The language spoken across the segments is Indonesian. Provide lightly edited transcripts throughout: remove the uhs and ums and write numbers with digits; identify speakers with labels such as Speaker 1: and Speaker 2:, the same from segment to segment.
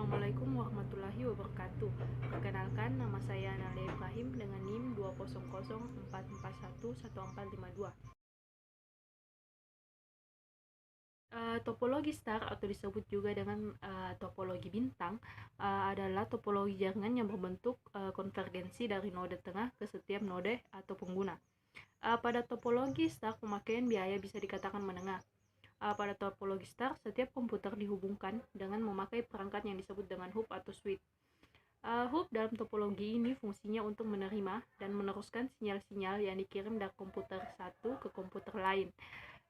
Speaker 1: Assalamualaikum warahmatullahi wabarakatuh. Perkenalkan, nama saya Nalia Ibrahim dengan NIM 200441145 Topologi star atau disebut juga dengan topologi bintang adalah topologi jaringan yang berbentuk konvergensi dari node tengah ke setiap node atau pengguna. Pada topologi star, pemakaian biaya bisa dikatakan menengah. Pada topologi star, setiap komputer dihubungkan dengan memakai perangkat yang disebut dengan hub atau switch. Hub dalam topologi ini fungsinya untuk menerima dan meneruskan sinyal-sinyal yang dikirim dari komputer satu ke komputer lain.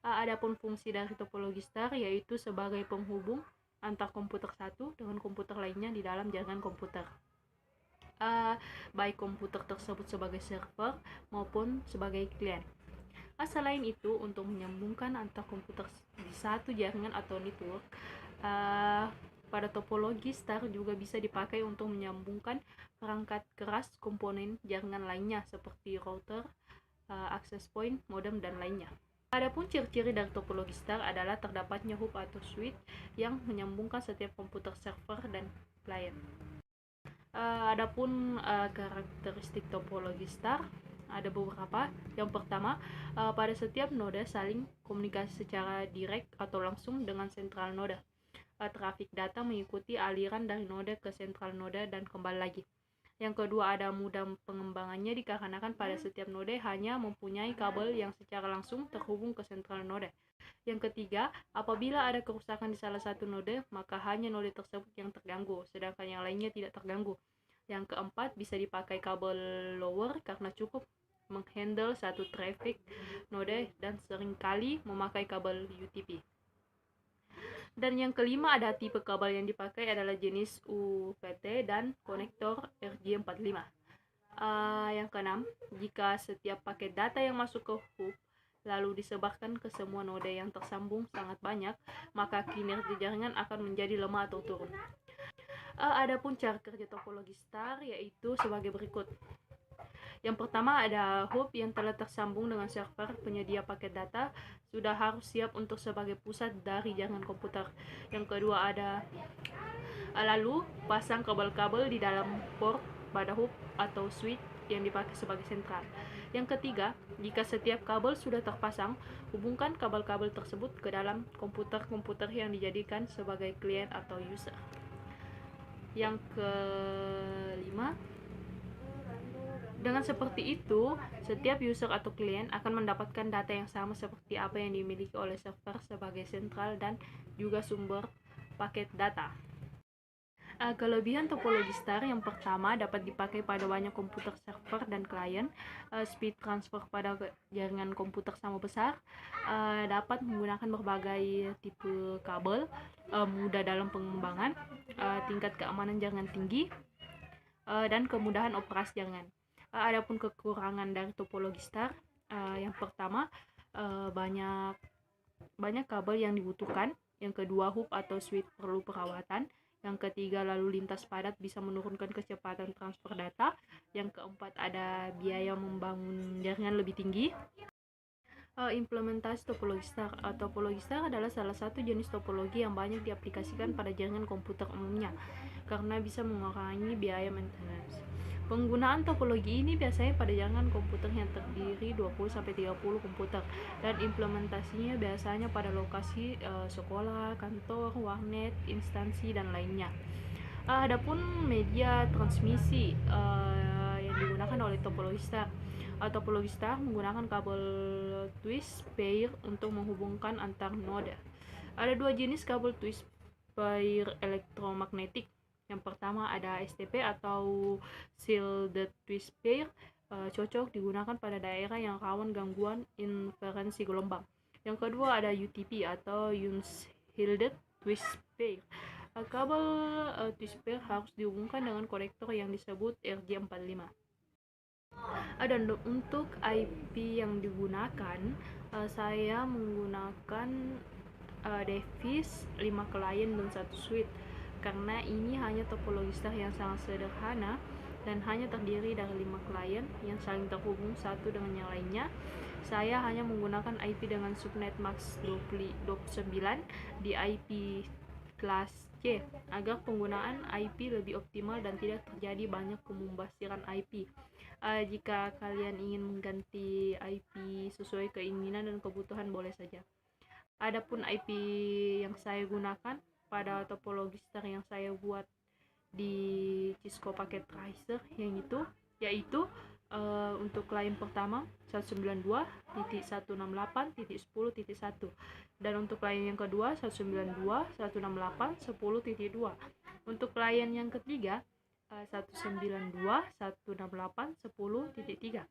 Speaker 1: Adapun fungsi dari topologi star yaitu sebagai penghubung antar komputer satu dengan komputer lainnya di dalam jaringan komputer. Baik komputer tersebut sebagai server maupun sebagai klien. Selain itu, untuk menyambungkan antar komputer di satu jaringan atau network, pada topologi star juga bisa dipakai untuk menyambungkan perangkat keras komponen jaringan lainnya seperti router, access point, modem, dan lainnya. Adapun ciri-ciri dari topologi star adalah terdapatnya hub atau switch yang menyambungkan setiap komputer server dan klien. Adapun karakteristik topologi star ada beberapa. Yang pertama, pada setiap node saling komunikasi secara direct atau langsung dengan sentral node. Trafik data mengikuti aliran dari node ke sentral node dan kembali lagi. Yang kedua, ada mudah pengembangannya dikarenakan pada setiap node hanya mempunyai kabel yang secara langsung terhubung ke sentral node. Yang ketiga, apabila ada kerusakan di salah satu node, maka hanya node tersebut yang terganggu, sedangkan yang lainnya tidak terganggu. Yang keempat, bisa dipakai kabel lower karena cukup menghandle satu traffic node dan seringkali memakai kabel UTP. Dan yang kelima, ada tipe kabel yang dipakai adalah jenis UPT dan konektor RJ45. Yang keenam, jika setiap paket data yang masuk ke hub lalu disebarkan ke semua node yang tersambung sangat banyak, maka kinerja jaringan akan menjadi lemah atau turun. Adapun cara kerja topologi star yaitu sebagai berikut. Yang pertama, ada hub yang telah tersambung dengan server penyedia paket data sudah harus siap untuk sebagai pusat dari jaringan komputer. Yang kedua, ada lalu pasang kabel-kabel di dalam port pada hub atau switch yang dipakai sebagai sentral. Yang ketiga, jika setiap kabel sudah terpasang, hubungkan kabel-kabel tersebut ke dalam komputer-komputer yang dijadikan sebagai klien atau user. Yang kelima, dengan seperti itu, setiap user atau klien akan mendapatkan data yang sama seperti apa yang dimiliki oleh server sebagai sentral dan juga sumber paket data. Kelebihan topologi star yang pertama dapat dipakai pada banyak komputer server dan klien. Speed transfer pada jaringan komputer sama besar. Dapat menggunakan berbagai tipe kabel. Mudah dalam pengembangan. Tingkat keamanan jaringan tinggi. Dan kemudahan operasi jaringan. Adapun kekurangan dari topologi star, yang pertama, banyak kabel yang dibutuhkan. Yang kedua, hub atau switch perlu perawatan. Yang ketiga, lalu lintas padat bisa menurunkan kecepatan transfer data. Yang keempat, ada biaya membangun jaringan lebih tinggi. Implementasi topologi star. Topologi star adalah salah satu jenis topologi yang banyak diaplikasikan pada jaringan komputer umumnya karena bisa mengurangi biaya maintenance. Penggunaan topologi ini biasanya pada jaringan komputer yang terdiri 20-30 komputer dan implementasinya biasanya pada lokasi sekolah, kantor, warnet, instansi, dan lainnya. Adapun media transmisi yang digunakan oleh topologi star. Topologi star menggunakan kabel twist pair untuk menghubungkan antar node. Ada dua jenis kabel twist pair elektromagnetik. Yang pertama ada STP atau shielded twist pair, cocok digunakan pada daerah yang rawan gangguan interferensi gelombang. Yang kedua ada UTP atau unshielded twist pair. Kabel twist pair harus dihubungkan dengan konektor yang disebut RJ45. Dan untuk IP yang digunakan, saya menggunakan device 5 klien dan 1 switch karena ini hanya topologi star yang sangat sederhana dan hanya terdiri dari 5 klien yang saling terhubung satu dengan yang lainnya. Saya hanya menggunakan IP dengan subnet max 29 di IP Kelas C, agar penggunaan IP lebih optimal dan tidak terjadi banyak pemubasiran IP. Jika kalian ingin mengganti IP sesuai keinginan dan kebutuhan, boleh saja. Adapun IP yang saya gunakan pada topologi star yang saya buat di Cisco Packet Tracer yaitu untuk klien pertama 192.168.10.1 dan untuk klien yang kedua 192.168.10.2. Untuk klien yang ketiga 192.168.10.3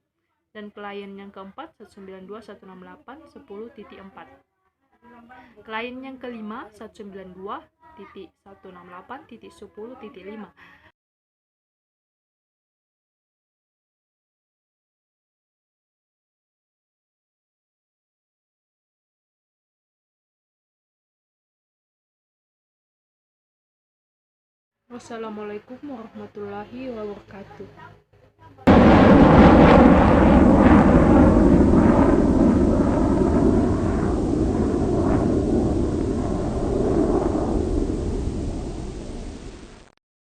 Speaker 1: dan klien yang keempat 192.168.10.4. Klien yang kelima 192.168.10.5. Wassalamualaikum warahmatullahi wabarakatuh.